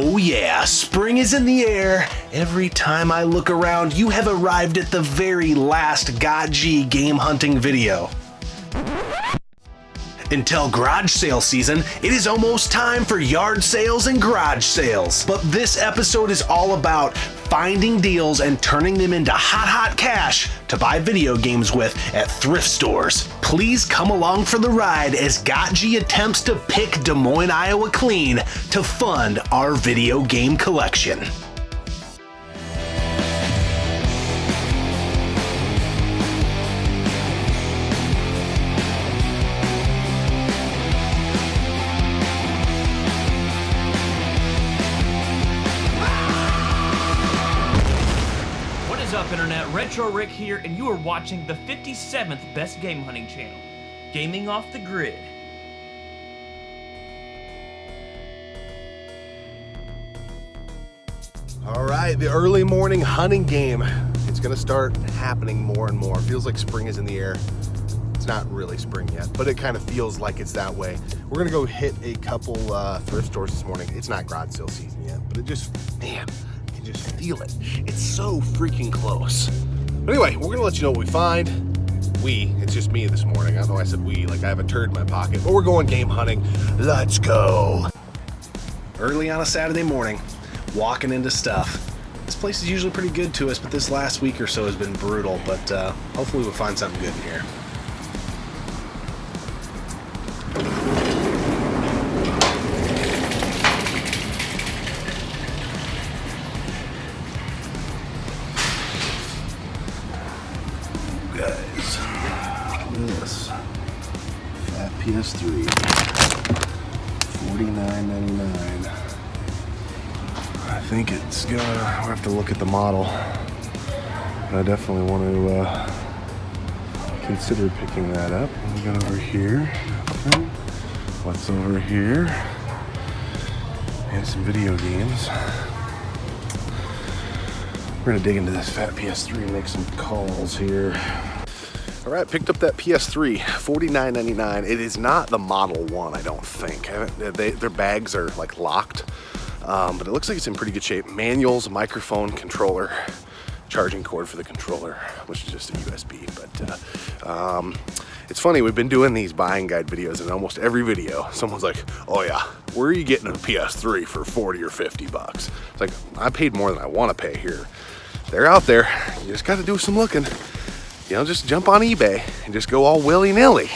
Oh yeah, spring is in the air. Every time I look around, you have arrived at the very last GOG game hunting video. Until garage sale season, it is almost time for yard sales and garage sales. But this episode is all about finding deals and turning them into hot cash to buy video games with at thrift stores. Please come along for the ride as GOG attempts to pick Des Moines, Iowa clean to fund our video game collection. Internet, Retro Rick here, and you are watching the 57th Best Game Hunting Channel, Gaming Off the Grid. All right, the early morning hunting game. It's gonna start happening more and more. Feels like spring is in the air. It's not really spring yet, but it kind of feels like it's that way. We're gonna go hit a couple thrift stores this morning. It's not garage sale season yet, but it just, man, just feel it. It's so freaking close. But anyway, we're gonna let you know what we find. It's just me this morning. I know I said we, like I have a turd in my pocket, but we're going game hunting. Let's go. Early on a Saturday morning, walking into stuff. This place is usually pretty good to us, but this last week or so has been brutal, but hopefully we'll find something good in here. This fat PS3, $49.99. I think it's gonna. We'll have to look at the model, but I definitely want to consider picking that up. We got over here. What's over here? And some video games. We're gonna dig into this fat PS3 and make some calls here. All right, picked up that PS3, $49.99. It is not the Model 1, I don't think. Their bags are like locked, but it looks like it's in pretty good shape. Manuals, microphone, controller, charging cord for the controller, which is just a USB. But it's funny, we've been doing these buying guide videos, and almost every video, someone's like, oh yeah, where are you getting a PS3 for 40 or 50 bucks? It's like, I paid more than I want to pay here. They're out there. You just got to do some looking. You know, just jump on eBay and just go all willy-nilly.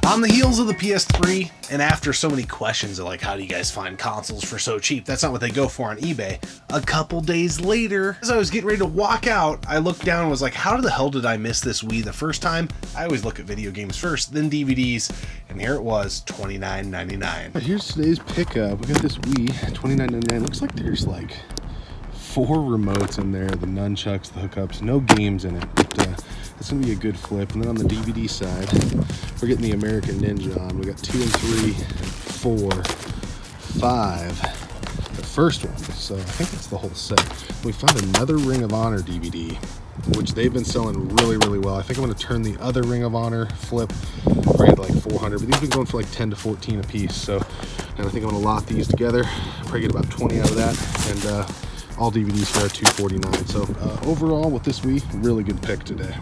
On the heels of the PS3, and after so many questions of like, how do you guys find consoles for so cheap? That's not what they go for on eBay. A couple days later, as I was getting ready to walk out, I looked down and was like, how the hell did I miss this Wii the first time? I always look at video games first, then DVDs, and here it was, $29.99. Here's today's pickup. We got this Wii, $29.99. Looks like there's like 4 remotes in there, the nunchucks, the hookups, no games in it, but it's gonna be a good flip. And then on the DVD side, we're getting the American Ninja on. We got 2 and 3, 4, 5, the first one. So I think that's the whole set. We found another Ring of Honor DVD, which they've been selling really, really well. I think I'm gonna turn the other Ring of Honor flip right at like 400, but these have been going for like 10 to 14 a piece. So, and I think I'm gonna lot these together. Probably get about 20 out of that. And all DVDs here are $249. So overall with this Wii, really good pick today.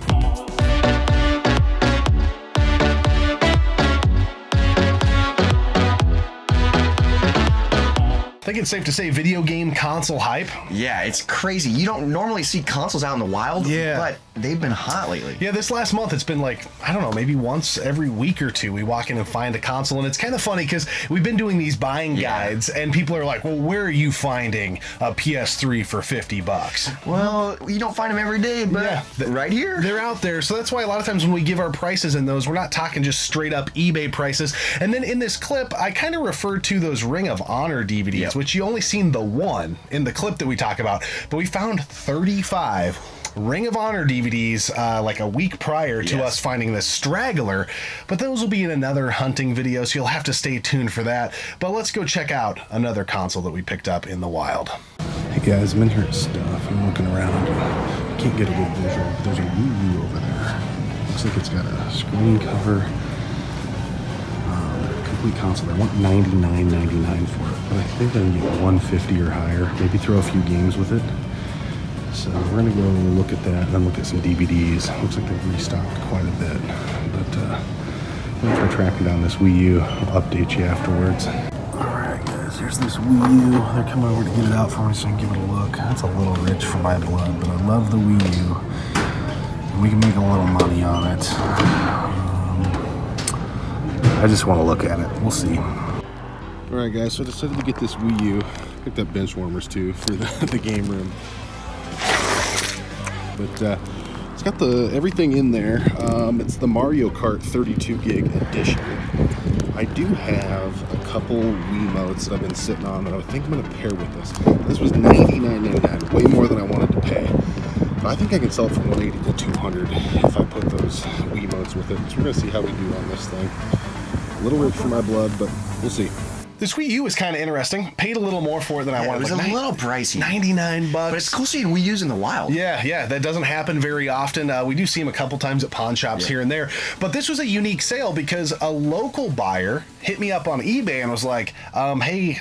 I think it's safe to say video game console hype. Yeah, it's crazy. You don't normally see consoles out in the wild, but they've been hot lately. Yeah, this last month it's been like, I don't know, maybe once every week or two we walk in and find a console, and it's kind of funny because we've been doing these buying guides and people are like, well, where are you finding a PS3 for 50 bucks? Well, you don't find them every day, but right here. They're out there. So that's why a lot of times when we give our prices in those, we're not talking just straight up eBay prices. And then in this clip, I kind of referred to those Ring of Honor DVDs, which you only seen the one in the clip that we talk about, but we found 35 Ring of Honor DVDs like a week prior to us finding this straggler, but those will be in another hunting video, so you'll have to stay tuned for that. But let's go check out another console that we picked up in the wild. Hey guys, I'm in here at stuff. I'm looking around. I can't get a good visual, but there's a Wii U over there. Looks like it's got a screen cover. complete console. I want $99.99 for it, but I think I can get $150 or higher. Maybe throw a few games with it. So we're gonna go look at that and then look at some DVDs. Looks like they've restocked quite a bit. But once we're tracking down this Wii U, I'll update you afterwards. Alright guys, here's this Wii U. They're coming over to get it out for me so I can give it a look. That's a little rich for my blood, but I love the Wii U. And we can make a little money on it. I just want to look at it. We'll see. Alright guys, so I decided to get this Wii U. Picked up bench warmers too for the game room. But it's got everything in there. It's the Mario Kart 32 gig edition. I do have a couple Wiimotes that I've been sitting on that I think I'm going to pair with this. This was $99.99, way more than I wanted to pay. But I think I can sell it for $180 to $200 if I put those Wiimotes with it. So we're going to see how we do on this thing. A little rich for my blood, but we'll see. This Wii U is kind of interesting. Paid a little more for it than I wanted. It was a little pricey. $99. But it's cool seeing Wii U's in the wild. Yeah, that doesn't happen very often. We do see them a couple times at pawn shops here and there. But this was a unique sale because a local buyer hit me up on eBay and was like, hey,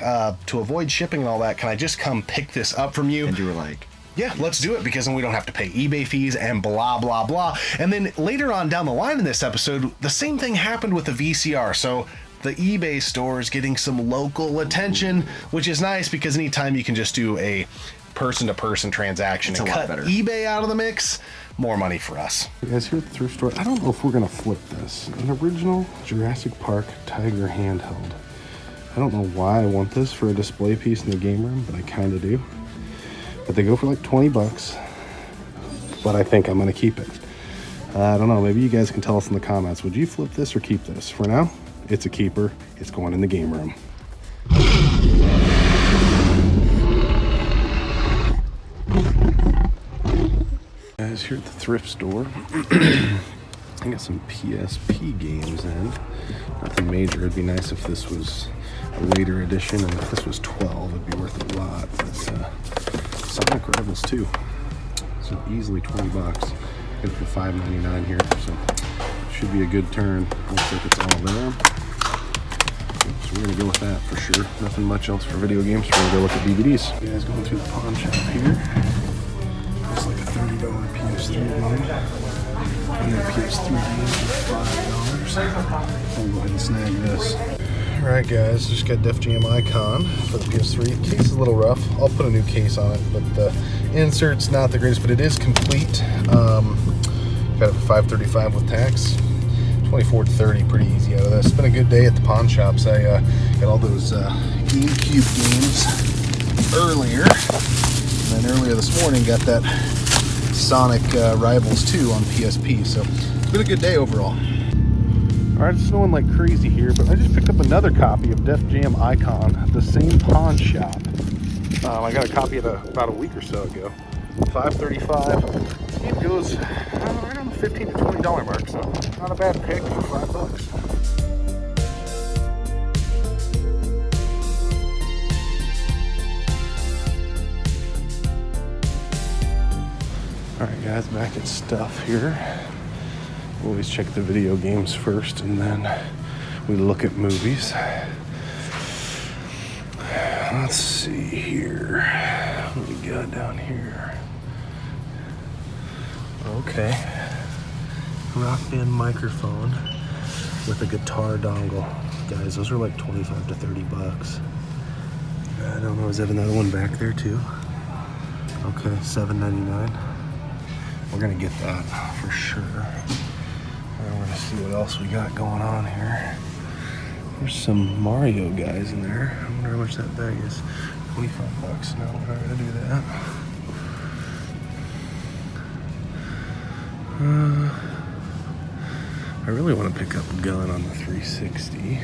to avoid shipping and all that, can I just come pick this up from you? And you were like, yeah, let's do it because then we don't have to pay eBay fees and blah, blah, blah. And then later on down the line in this episode, the same thing happened with the VCR. So the eBay store is getting some local attention, which is nice because anytime you can just do a person-to-person transaction and cut eBay out of the mix, more money for us. You guys, here at the thrift store, I don't know if we're going to flip this. An original Jurassic Park Tiger handheld. I don't know why I want this for a display piece in the game room, but I kind of do. But they go for like 20 bucks, but I think I'm going to keep it. I don't know, maybe you guys can tell us in the comments. Would you flip this or keep this? For now, it's a keeper. It's going in the game room. Guys, here at the thrift store, I got some PSP games in. Nothing major. It'd be nice if this was a later edition, and if this was 12, it'd be worth a lot. But Sonic Rebels 2. So easily 20 bucks. Get it for $5.99 here. So should be a good turn. Looks like it's all there. So we're gonna go with that for sure. Nothing much else for video games. We're gonna go look at DVDs. You guys going through the pawn shop here. It's like a $30 PS3 game. And then PS3 games for $5. I'll go ahead and snag this. Alright guys, just got Def Jam Icon for the PS3. The case is a little rough. I'll put a new case on it, but the insert's not the greatest, but it is complete. Got it for $5.35 with tax. $24 to $30, pretty easy out of this. It's been a good day at the pawn shops. I got all those GameCube games earlier. And then earlier this morning got that Sonic Rivals 2 on PSP. So it's been a good day overall. Alright, it's snowing like crazy here, but I just picked up another copy of Def Jam Icon at the same pawn shop. I got a copy of it about a week or so ago. $5.35. It goes right on the $15 to $20 mark, so not a bad pick for $5. Alright guys, back at stuff here. We always check the video games first and then we look at movies. Let's see here. What do we got down here? Okay. Rock Band microphone with a guitar dongle. Guys, those are like 25 to 30 bucks. I don't know, is that another one back there too? Okay, $7.99. We're gonna get that for sure. And we're gonna see what else we got going on here. There's some Mario guys in there. I wonder how much that bag is. 25 bucks. No, we're not gonna do that. I really want to pick up a gun on the 360.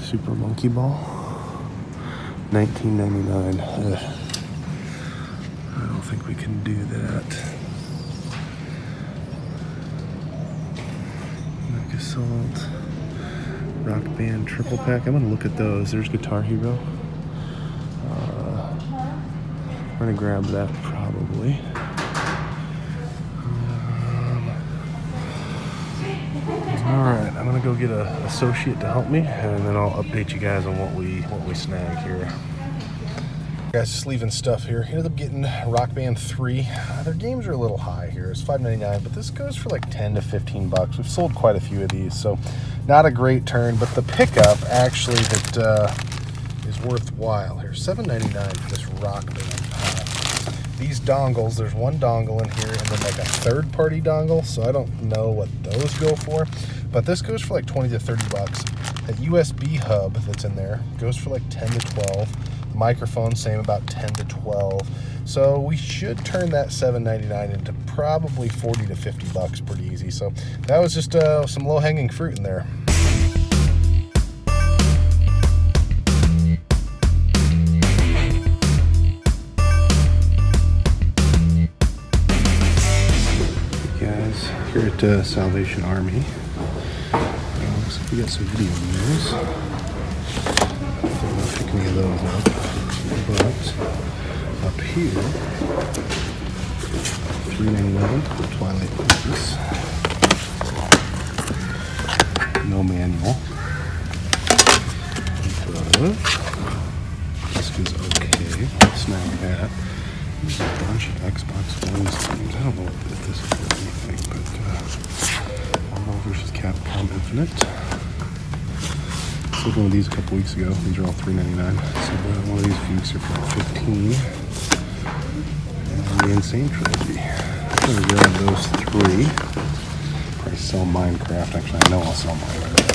Super Monkey Ball. $19.99. I don't think we can do that. Mech Assault. Rock Band triple pack. I'm gonna look at those. There's Guitar Hero. We're gonna grab that probably. Alright, I'm gonna go get an associate to help me, and then I'll update you guys on what we snag here. Guys, just leaving stuff here. Ended up getting Rock Band 3. Their games are a little high here. It's $5.99, but this goes for like 10 to 15 bucks. We've sold quite a few of these, so not a great turn, but the pickup actually that is worthwhile here. $7.99 for this Rock Band. These dongles, there's one dongle in here and then like a third-party dongle, so I don't know what those go for, but this goes for like 20 to 30 bucks. That USB hub that's in there goes for like 10 to 12. Microphone, same, about 10 to 12. So we should turn that $7.99 into probably 40 to 50 bucks pretty easy. So that was just some low-hanging fruit in there. Guys, here at Salvation Army, looks like we got some video news. I'll pick any of those up. But up here, $3.99 Twilight Princess. No manual. But this is okay. Snag that. There's a bunch of Xbox One games. I don't know if this is for anything, but Marvel vs. Capcom Infinite. Sold one of these a couple weeks ago. These are all $3.99. So one of these Fuchs are for $15. And the Insane Trilogy. I'm gonna grab those three. Probably sell Minecraft. Actually, I know I'll sell Minecraft.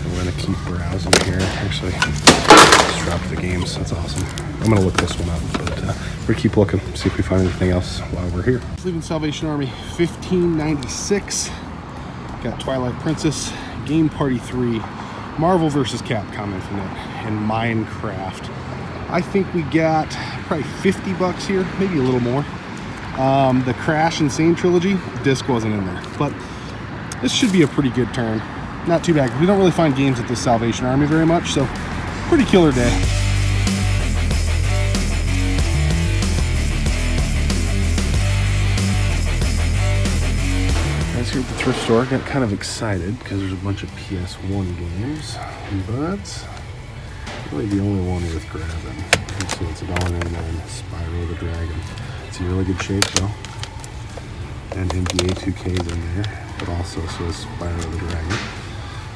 We're gonna keep browsing here. Actually, just dropped the games. That's awesome. I'm gonna look this one up, but we're gonna keep looking, see if we find anything else while we're here. Leaving Salvation Army, $15.96. Got Twilight Princess, Game Party 3, Marvel vs. Capcom Infinite, and Minecraft. I think we got probably 50 bucks here, maybe a little more. The Crash Insane Trilogy, disc wasn't in there, but this should be a pretty good turn. Not too bad. We don't really find games at the Salvation Army very much, so pretty killer day. Here at the thrift store, got kind of excited because there's a bunch of PS1 games, but really the only one worth grabbing. You see it's $1.99, Spyro the Dragon. It's in really good shape though, and NBA 2K is in there, but also so is Spyro the Dragon.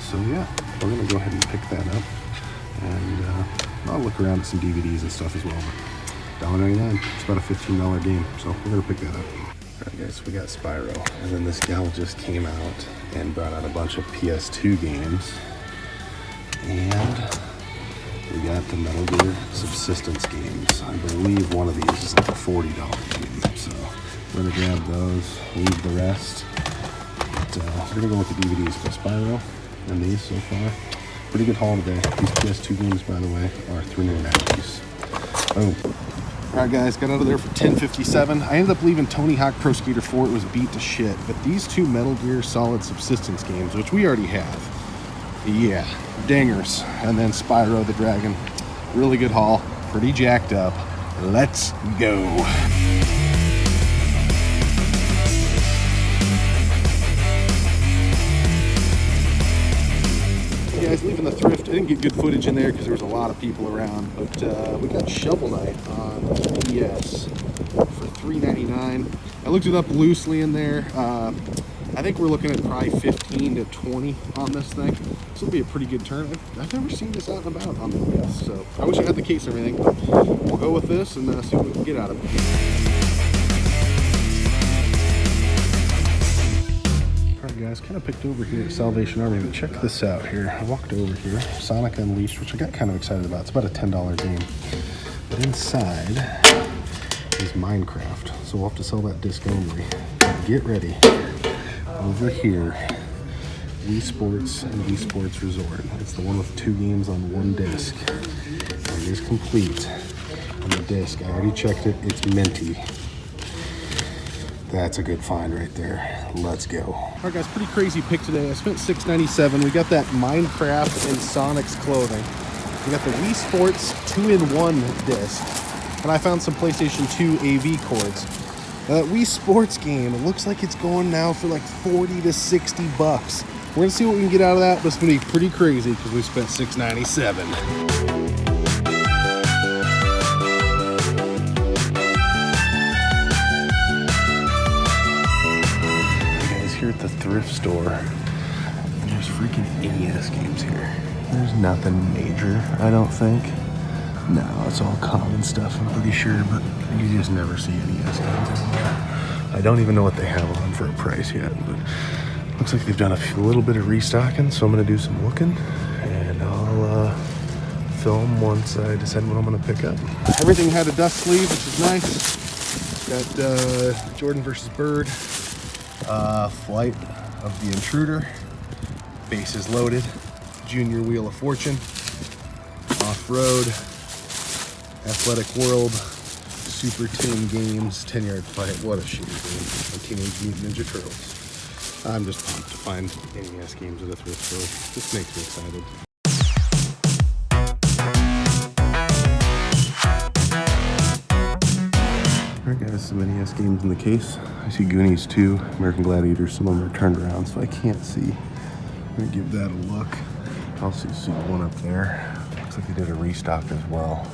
So yeah, we're gonna go ahead and pick that up, and I'll look around at some DVDs and stuff as well. But $1.99, it's about a $15 game, so we're gonna pick that up. Alright guys, we got Spyro, and then this gal just came out and brought out a bunch of PS2 games, and we got the Metal Gear Subsistence games. I believe one of these is like a $40 game, so we're gonna grab those, leave the rest, but we're gonna go with the DVDs for Spyro and these so far. Pretty good haul today. These PS2 games, by the way, are $3.99 piece. Boom. Alright guys, got out of there for $10.57. I ended up leaving Tony Hawk Pro Skater 4. It was beat to shit. But these two Metal Gear Solid Subsistence games, which we already have, yeah, dingers. And then Spyro the Dragon. Really good haul. Pretty jacked up. Let's go. Guys, leaving the thrift. I didn't get good footage in there because there was a lot of people around, but we got Shovel Knight on PS for $3.99. I looked it up loosely in there. I think we're looking at probably 15 to 20 on this thing. This will be a pretty good turn. I've never seen this out and about on the PS, so I wish I had the case and everything, but we'll go with this and see what we can get out of it. Guys, kind of picked over here at Salvation Army, but check this out here. I walked over here, Sonic Unleashed, which I got kind of excited about. It's about a $10 game. But inside is Minecraft, so we'll have to sell that disc only. But get ready. Over here, Wii Sports and Wii Sports Resort. It's the one with 2 games on 1 disc. And it is complete. On the disc, I already checked it, it's minty. That's a good find right there. Let's go. All right, guys, pretty crazy pick today. I spent $6.97. We got that Minecraft and Sonic's clothing. We got the Wii Sports 2-in-1 disc. And I found some PlayStation 2 AV cords. Wii Sports game. It looks like it's going now for like 40 to 60 bucks. We're gonna see what we can get out of that, but it's gonna be pretty crazy because we spent $6.97. Here at the thrift store, and there's freaking NES games here. There's nothing major, I don't think. No, it's all common stuff, I'm pretty sure, but you just never see NES games anymore. I don't even know what they have on for a price yet, but looks like they've done a little bit of restocking, so I'm gonna do some looking, and I'll film once I decide what I'm gonna pick up. Everything had a dust sleeve, which is nice. Got Jordan versus Bird. Flight of the Intruder, bases loaded, Junior Wheel of Fortune, Off-Road, Athletic World, Super Team Games, 10-Yard Fight, what a shooter game, and Teenage Mutant Ninja Turtles. I'm just pumped to find NES games at a thrift store. This makes me excited. Alright guys, some NES games in the case. I see Goonies 2, American Gladiators, some of them are turned around so I can't see. I'm gonna give that a look. I also see one up there. Looks like they did a restock as well.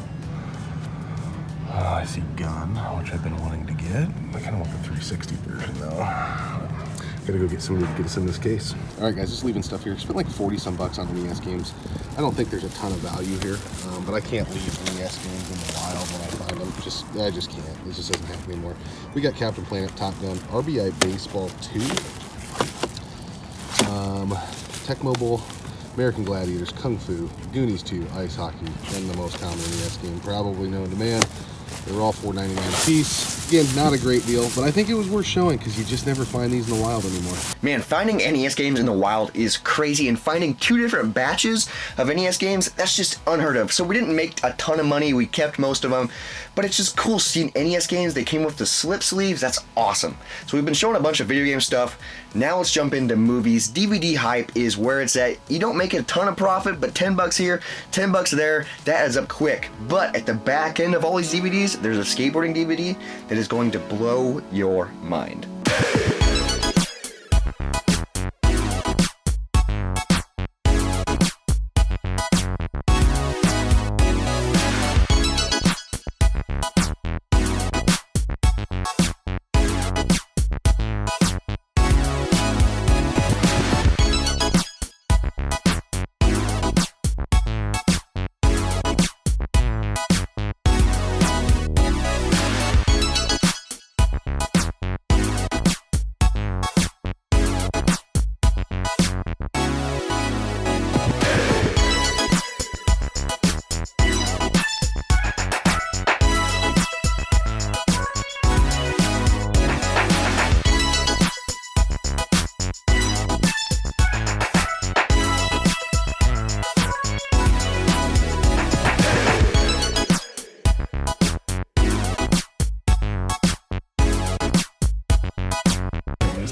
I see Gun, which I've been wanting to get. I kind of want the 360 version though. Gotta go get somebody to get us in this case. Alright guys, just leaving stuff here. Spent like 40 some bucks on NES games. I don't think there's a ton of value here, but I can't leave NES games in the wild when I find them. I just can't. It just doesn't happen anymore. We got Captain Planet, Top Gun, RBI Baseball 2, Tech Mobile, American Gladiators, Kung Fu, Goonies 2, Ice Hockey, and the most common NES game probably known to man. They were all $4.99 a piece. Again, not a great deal, but I think it was worth showing because you just never find these in the wild anymore. Man, finding NES games in the wild is crazy, and finding 2 different batches of NES games, that's just unheard of. So we didn't make a ton of money, we kept most of them, but it's just cool seeing NES games. They came with the slip sleeves, that's awesome. So we've been showing a bunch of video game stuff. Now let's jump into movies. DVD hype is where it's at. You don't make a ton of profit, but 10 bucks here, 10 bucks there, that adds up quick. But at the back end of all these DVDs, there's a skateboarding DVD that is going to blow your mind.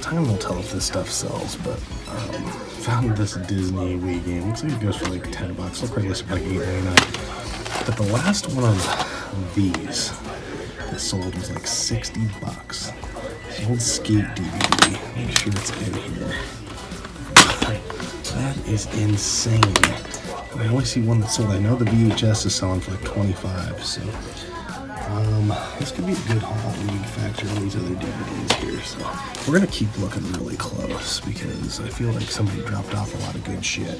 Time will tell if this stuff sells, but found this Disney Wii game. Looks like it goes for like 10 bucks. I'll probably list it for like $8.99. But the last one of these that sold was like 60 bucks. The old Skate DVD. Make sure it's in here. That is insane. And I only see one that sold. I know the VHS is selling for like 25, so this could be a good haul when you factor in these other DVDs here. So we're gonna keep looking really close because I feel like somebody dropped off a lot of good shit.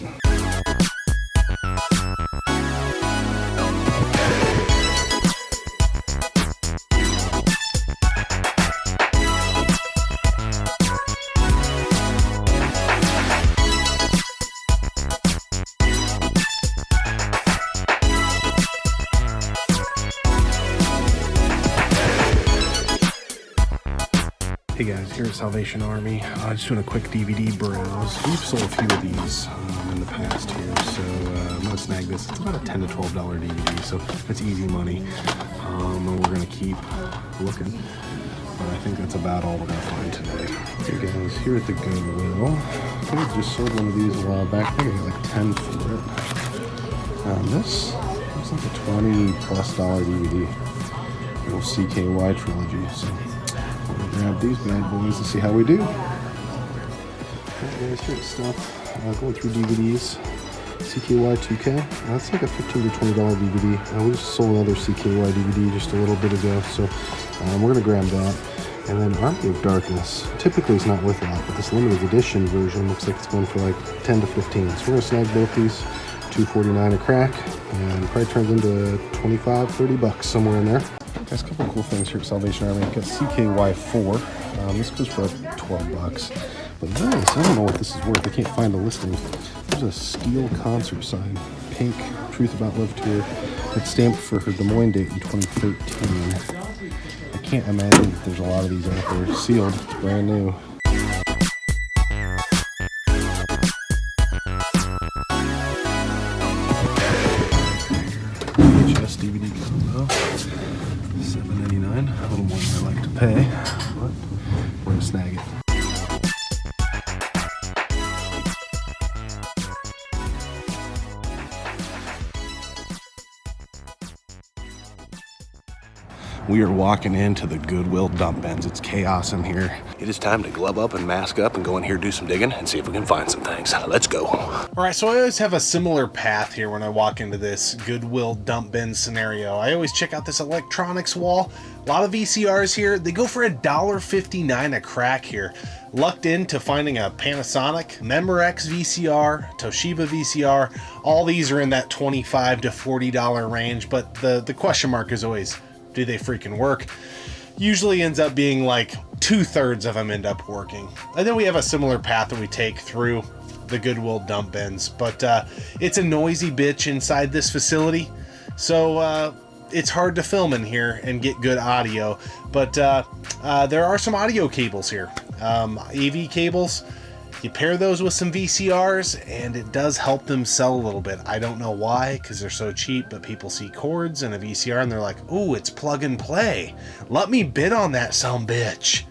Hey guys, here at Salvation Army. Just doing a quick DVD browse. We've sold a few of these in the past here, so I'm gonna snag this. It's about a $10 to $12 DVD, so that's easy money. And we're gonna keep looking, but I think that's about all we're gonna find today. Hey guys, here at the Goodwill. I think I just sold one of these a while back. I think I got like 10 for it. This looks like a $20+ DVD. Little CKY trilogy, so grab these bad boys and see how we do. Alright guys, here's stuff. Going through DVDs. CKY 2K. That's like a $15 to $20 DVD. We just sold another CKY DVD just a little bit ago, so we're gonna grab that. And then Army of Darkness. Typically it's not worth a lot, but this limited edition version looks like it's going for like 10 to 15. So we're gonna snag both these, $2.49 a crack, and probably turns into 25, 30 bucks somewhere in there. There's a couple cool things here at Salvation Army. We've got CKY 4. This goes for 12 bucks. But this, I don't know what this is worth. I can't find the listing. There's a steel concert sign, pink, Truth About Love Tour. It's stamped for her Des Moines date in 2013. I can't imagine that there's a lot of these out there. Sealed, it's brand new. VHS DVD combo, $7.99. A little more than I like to pay, but we're gonna snag it. We are walking into the Goodwill dump bins. It's chaos in here. It is time to glove up and mask up and go in here, do some digging, and see if we can find some things. Let's go. All right, so I always have a similar path here when I walk into this Goodwill dump bin scenario. I always check out this electronics wall. A lot of VCRs here. They go for $1.59 a crack here. Lucked into finding a Panasonic, Memorex VCR, Toshiba VCR. All these are in that $25 to $40 range, but the question mark is always, do they freaking work? Usually ends up being like 2/3 of them end up working. And then we have a similar path that we take through the Goodwill dump bins, but it's a noisy bitch inside this facility, so it's hard to film in here and get good audio, but there are some audio cables here, AV cables. You pair those with some VCRs and it does help them sell a little bit. I don't know why, because they're so cheap, but people see cords and a VCR and they're like, oh, it's plug and play. Let me bid on that sumbitch.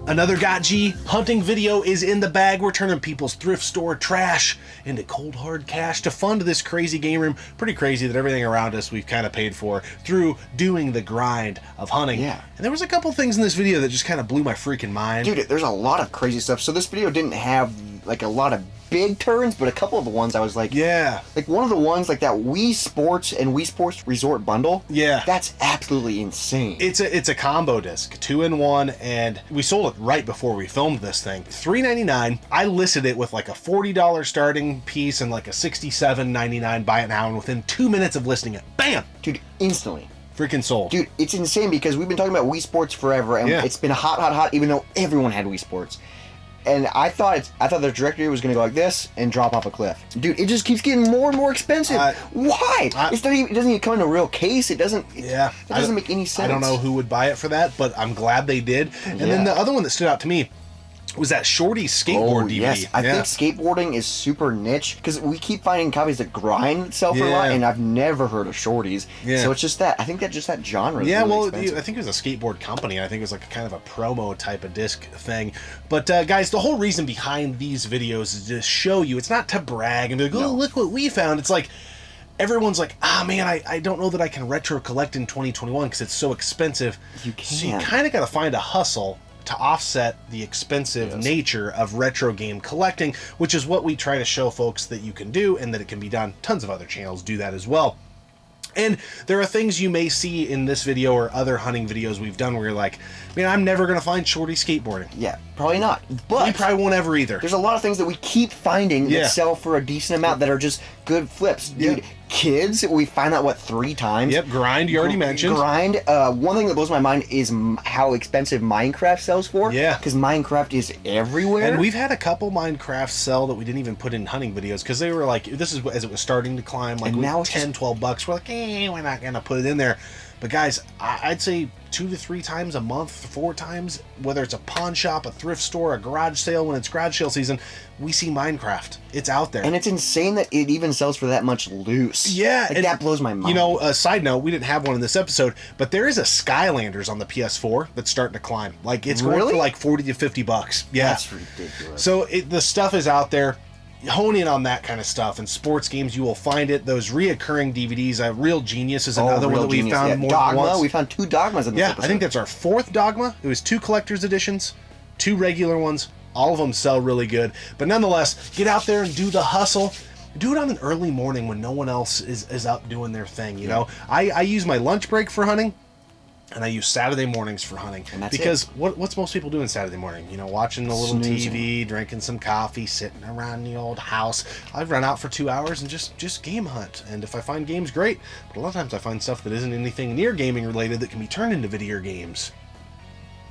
Another Got G hunting video is in the bag. We're turning people's thrift store trash into cold hard cash to fund this crazy game room. Pretty crazy that everything around us we've kind of paid for through doing the grind of hunting. Yeah. And there was a couple things in this video that just kind of blew my freaking mind. Dude, there's a lot of crazy stuff. So this video didn't have like a lot of big turns, but a couple of the ones I was like, yeah, like one of the ones like that Wii Sports and Wii Sports Resort bundle. Yeah, that's absolutely insane. It's a combo disc, 2-in-1, and we sold it right before we filmed this thing. $3.99. I listed it with like a $40 starting piece and like a $67.99 buy it now, and within 2 minutes of listing it, bam, dude, instantly. Freaking sold. Dude, it's insane because we've been talking about Wii Sports forever, and it's been hot, even though everyone had Wii Sports. And I thought the directory was going to go like this and drop off a cliff. Dude, it just keeps getting more and more expensive. Why? It doesn't even come in a real case. It doesn't make any sense. I don't know who would buy it for that, but I'm glad they did. And then the other one that stood out to me was that Shorty skateboard DVD. Yes, I think skateboarding is super niche because we keep finding copies that grind sell for a lot, and I've never heard of Shorties. Yeah. So it's just that. I think that genre. Yeah, really well, expensive. I think it was a skateboard company. I think it was like a kind of a promo type of disc thing. But guys, the whole reason behind these videos is to show you. It's not to brag and be like, oh, look what we found. It's like, everyone's like, ah, man, I don't know that I can retro collect in 2021 because it's so expensive. You can't. So you kind of got to find a hustle to offset the expensive nature of retro game collecting, which is what we try to show folks that you can do and that it can be done. Tons of other channels do that as well. And there are things you may see in this video or other hunting videos we've done where you're like, man, I'm never going to find Shorty skateboarding. Yeah, probably not. But we probably won't ever either. There's a lot of things that we keep finding that sell for a decent amount that are just good flips. Dude, kids, we find out, 3 times? Yep, grind, you already mentioned. Grind. One thing that blows my mind is how expensive Minecraft sells for. Yeah. Because Minecraft is everywhere. And we've had a couple Minecraft sell that we didn't even put in hunting videos because they were like, this is as it was starting to climb, like, and now $10, $12. We're like, we're not going to put it in there. But guys, I'd say 2 to 3 times a month, 4 times, whether it's a pawn shop, a thrift store, a garage sale. When it's garage sale season, we see Minecraft. It's out there. And it's insane that it even sells for that much loose. Yeah. Like, that blows my mind. You know, a side note, we didn't have one in this episode, but there is a Skylanders on the PS4 that's starting to climb. Like, it's going for like $40 to $50. Yeah. That's ridiculous. So the stuff is out there. Hone in on that kind of stuff. In sports games, you will find it. Those reoccurring DVDs. Real Genius is another one that we found more Dogma. than once. We found 2 Dogmas in this episode. I think that's our 4th Dogma. It was 2 collector's editions, 2 regular ones. All of them sell really good. But nonetheless, get out there and do the hustle. Do it on an early morning when no one else is up doing their thing, you know? I use my lunch break for hunting. And I use Saturday mornings for hunting. And that's because what's most people doing Saturday morning? You know, watching a little Snoozing. TV, drinking some coffee, sitting around the old house. I've run out for 2 hours and just game hunt. And if I find games, great. But a lot of times I find stuff that isn't anything near gaming related that can be turned into video games.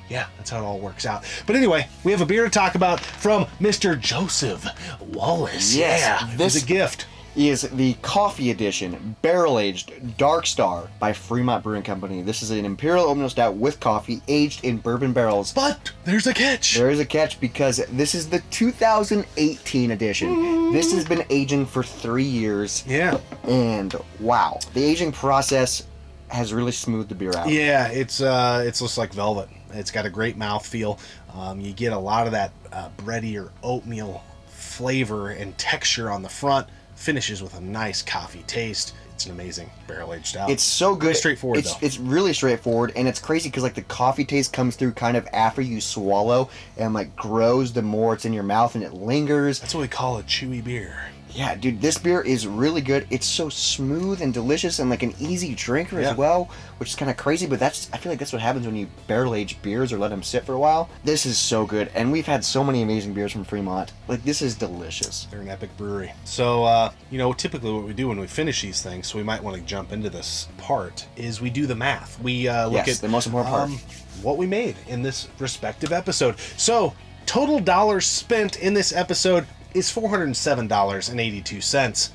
Yeah, that's how it all works out. But anyway, we have a beer to talk about from Mr. Joseph Wallace. Yes, Yeah, this is a gift. Is the coffee edition barrel-aged Dark Star by Fremont Brewing Company. This is an Imperial Oatmeal Stout with coffee aged in bourbon barrels. But there's a catch. There is a catch because this is the 2018 edition. This has been aging for 3 years. Yeah. And wow, the aging process has really smoothed the beer out. Yeah, it's just like velvet. It's got a great mouthfeel. You get a lot of that bready or oatmeal flavor and texture on the front. Finishes with a nice coffee taste. It's an amazing barrel-aged stout. It's so good. Very straightforward, though. It's really straightforward, and it's crazy because like the coffee taste comes through kind of after you swallow and like grows the more it's in your mouth and it lingers. That's what we call a chewy beer. Yeah, dude, this beer is really good. It's so smooth and delicious and like an easy drinker as well, which is kind of crazy, but I feel like that's what happens when you barrel age beers or let them sit for a while. This is so good, and we've had so many amazing beers from Fremont. Like, this is delicious. They're an epic brewery. So, you know, typically what we do when we finish these things, so we might want to jump into this part, is we do the math. We look at the most important part. What we made in this respective episode. So, total dollars spent in this episode is $407.82.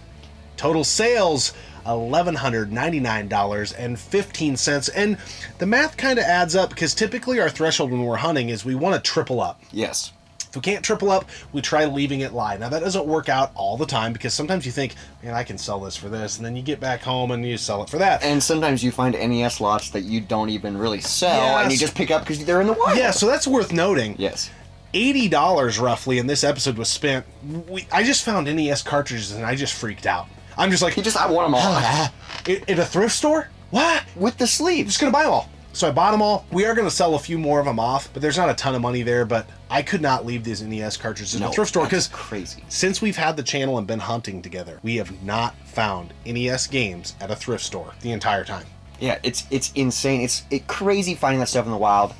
Total sales, $1,199.15. And the math kind of adds up because typically our threshold when we're hunting is we want to triple up. Yes. If we can't triple up, we try leaving it lie. Now, that doesn't work out all the time because sometimes you think, man, I can sell this for this, and then you get back home and you sell it for that. And sometimes you find NES lots that you don't even really sell, and you just pick up because they're in the wild. Yeah, so that's worth noting. Yes. $80 roughly in this episode was spent. I just found NES cartridges and I just freaked out. I'm just like, I want them all. At a thrift store? What? With the I'm sleeves. just gonna buy them all. So I bought them all. We are gonna sell a few more of them off, but there's not a ton of money there. But I could not leave these NES cartridges in a thrift store because crazy. Since we've had the channel and been hunting together, we have not found NES games at a thrift store the entire time. Yeah, it's insane. It's crazy finding that stuff in the wild.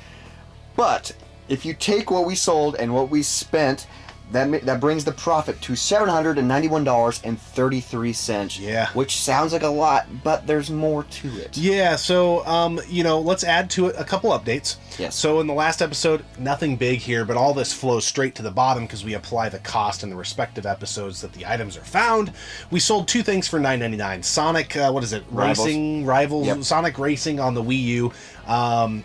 But if you take what we sold and what we spent, that brings the profit to $791.33. Yeah. Which sounds like a lot, but there's more to it. Yeah, so, you know, let's add to it a couple updates. Yes. So in the last episode, nothing big here, but all this flows straight to the bottom because we apply the cost in the respective episodes that the items are found. We sold 2 things for $9.99. Sonic, Rivals. Yep. Sonic Racing on the Wii U,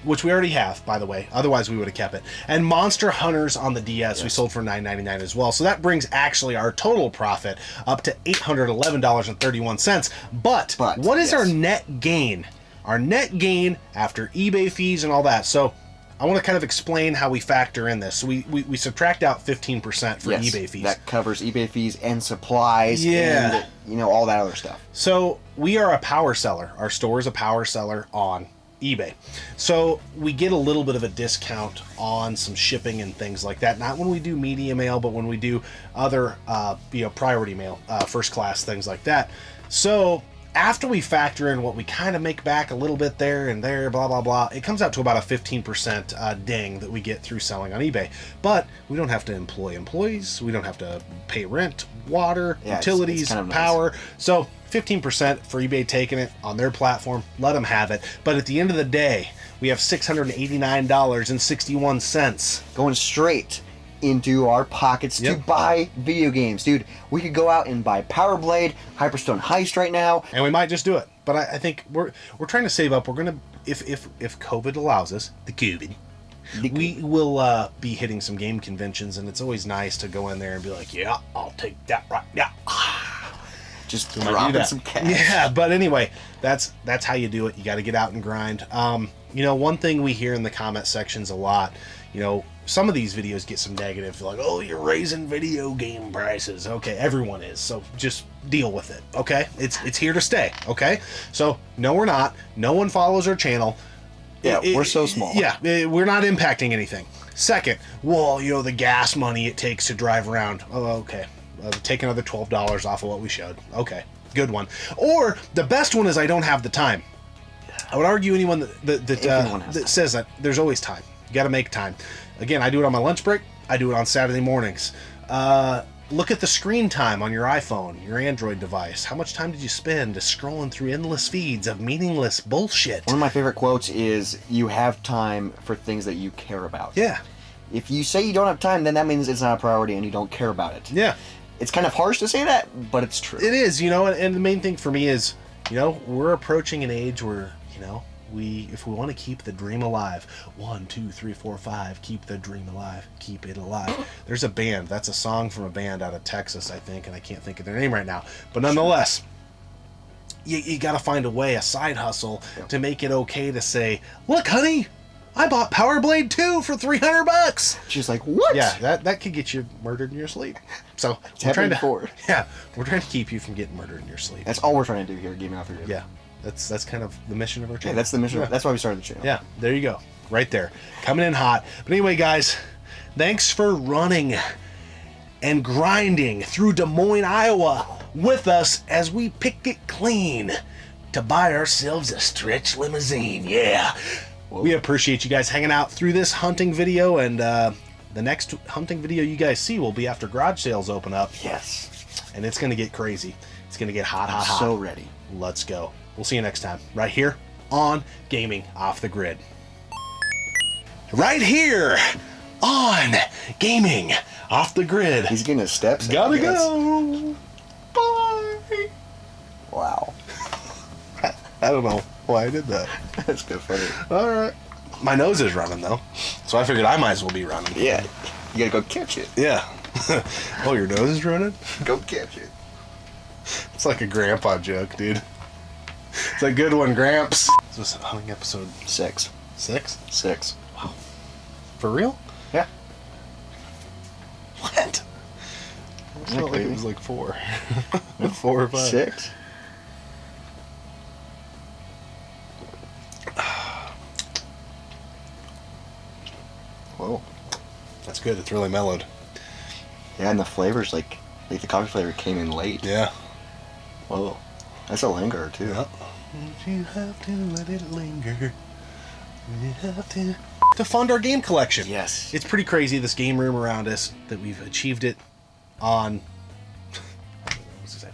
which we already have, by the way. Otherwise, we would have kept it. And Monster Hunters on the DS, we sold for $9.99 as well. So that brings actually our total profit up to $811.31. But what is our net gain? Our net gain after eBay fees and all that. So I want to kind of explain how we factor in this. So we subtract out 15% for eBay fees. That covers eBay fees and supplies Yeah. and, you know, all that other stuff. So we are a power seller. Our store is a power seller on eBay. So we get a little bit of a discount on some shipping and things like that. Not when we do media mail, but when we do other priority mail, first class, things like that. So after we factor in what we kind of make back a little bit there and there, blah, blah, blah, it comes out to about a 15% ding that we get through selling on eBay. But we don't have to employ employees. We don't have to pay rent, water, utilities, it's kind of power. So 15% for eBay taking it on their platform. Let them have it. But at the end of the day, we have $689.61 going straight into our pockets to buy video games. Dude, we could go out and buy Power Blade, Hyperstone Heist right now. And we might just do it. But I think we're trying to save up. We're going to if COVID allows us, the COVID, we will be hitting some game conventions, and it's always nice to go in there and be like, yeah, I'll take that right now. Just dropping some cash. Yeah, but anyway, that's how you do it. You got to get out and grind. You know, one thing we hear in the comment sections a lot, you know, some of these videos get some negative, like, oh, you're raising video game prices. Okay, everyone is, so just deal with it, okay? It's here to stay, okay? So, no, we're not. No one follows our channel. Yeah, we're so small. Yeah, we're not impacting anything. Second, well, you know, the gas money it takes to drive around. Oh, okay. Take another $12 off of what we showed. Okay, good one. Or the best one is I don't have the time. I would argue anyone that says that there's always time. You got to make time. Again, I do it on my lunch break. I do it on Saturday mornings. Look at the screen time on your iPhone, your Android device. How much time did you spend scrolling through endless feeds of meaningless bullshit? One of my favorite quotes is, you have time for things that you care about. Yeah. If you say you don't have time, then that means it's not a priority and you don't care about it. Yeah. It's kind of harsh to say that, but it's true. It is, you know, and the main thing for me is, you know, we're approaching an age where, you know, if we want to keep the dream alive, 1, 2, 3, 4, 5, keep the dream alive, keep it alive. There's a band, that's a song from a band out of Texas, I think, and I can't think of their name right now. But nonetheless, you got to find a way, a side hustle, to make it okay to say, look, honey, I bought Power Blade 2 for $300. She's like, what? Yeah, that could get you murdered in your sleep. So we're trying to keep you from getting murdered in your sleep. That's all we're trying to do here at Gaming Off the Grid. Yeah, that's kind of the mission of our channel. Yeah, that's the mission. Yeah. That's why we started the channel. Yeah, there you go, right there, coming in hot. But anyway, guys, thanks for running and grinding through Des Moines, Iowa, with us as we pick it clean to buy ourselves a stretch limousine. Yeah. Whoa. We appreciate you guys hanging out through this hunting video, and the next hunting video you guys see will be after garage sales open up. Yes. And it's going to get crazy. It's going to get hot. So ready. Let's go. We'll see you next time, right here on Gaming Off the Grid. Right here on Gaming Off the Grid. He's getting his steps. Gotta go. Bye. Wow. I don't know why I did that. That's good funny. All right. My nose is running, though, so I figured I might as well be running. Yeah. You gotta go catch it. Yeah. Oh, your nose is running? Go catch it. It's like a grandpa joke, dude. It's a good one, Gramps. This was hunting episode 6. 6? 6. Wow. For real? Yeah. What? I felt like it was like 4. 4 or 5. 6. Whoa. That's good. It's really mellowed. Yeah, and the flavors, like the coffee flavor came in late. Yeah. Whoa. That's a lingerer, too. Yeah. You have to let it linger. You have to fund our game collection. Yes. It's pretty crazy, this game room around us, that we've achieved it on... What was I